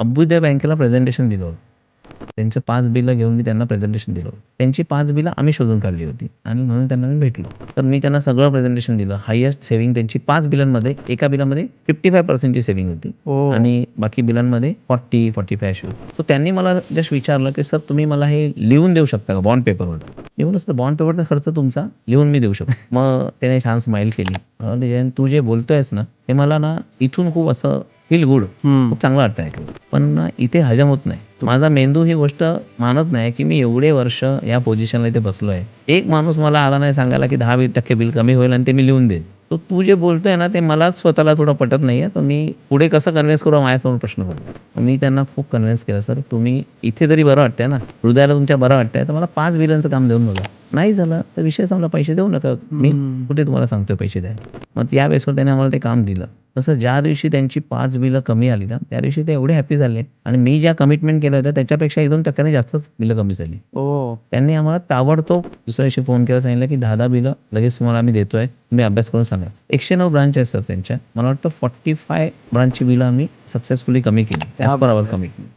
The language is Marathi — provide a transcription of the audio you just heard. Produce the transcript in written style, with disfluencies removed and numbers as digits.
अभ्युदय बँकेला प्रेझेंटेशन दिलं होतं. त्यांचं 5 बिलं घेऊन मी त्यांना प्रेझेंटेशन दिलं होतं. त्यांची 5 बिलं आम्ही शोधून काढली होती आणि म्हणून त्यांना मी भेटलो. तर मी त्यांना सगळं प्रेझेंटेशन दिलं. हायेस्ट सेव्हिंग त्यांची 5 बिलांमध्ये, एका बिलामध्ये 55% ची सेव्हिंग होती ओह! आणि बाकी बिलांमध्ये 40-45 अशी होती. तर त्यांनी मला जस्ट विचारलं, की "सर तुम्ही मला हे लिहून देऊ शकता का बॉन्ड पेपरवर?" मी म्हटलं, "सर बॉन्ड पेपरचा खर्च तुमचा लिहून मी देऊ शकतो." मग त्याने छान स्माईल केली. "जयंत तू जे बोलतोयस ना, हे मला ना इथून खूप असं फील गुड, खूप चांगलं वाटतं ऐकून. पण ना इथे हजम होत नाही. माझा मेंदू ही गोष्ट मानत नाही, की मी एवढे वर्ष या पोझिशनला इथे बसलो आहे. एक माणूस मला आला नाही सांगायला, की 10% बिल कमी होईल आणि ते मी लिहून देईन. तर तू जे बोलतोय ना, ते मलाच स्वतःला थोडं पटत नाहीये. तर मी पुढे कसं कन्व्हिन्स करू माझ्यासमोर प्रश्न पडला." मी त्यांना खूप कन्व्हिन्स केलं, "सर तुम्ही इथे तरी बरं वाटतंय ना, हृदयाला तुमच्या बरं वाटतंय, तर मला 5 बिलांचं काम देऊन बघा. नाही झालं तर विषय संपला, पैसे देऊ नका. मी कुठे तुम्हाला सांगतोय पैसे द्या." मग त्या बेसवर त्याने आम्हाला ते काम दिलं. तसं ज्या दिवशी त्यांची 5 बिलं कमी आली ना, त्या दिवशी ते एवढे हॅपी झाले आणि मी ज्या कमिटमेंट केलं होतं त्याच्यापेक्षा 1-2% जास्तच बिलं कमी झाली. ओह! त्यांनी आम्हाला ताबडतोब दुसऱ्या दिवशी फोन केला, सांगितलं की 10-10 बिलं लगेच तुम्हाला आम्ही देतोय. तुम्ही अभ्यास करून सांगा. 109 ब्रांच आहेत सर त्यांच्या. मला वाटतं 45 ब्रांचची बिलं आम्ही सक्सेसफुली कमी केली. As per hour commitment.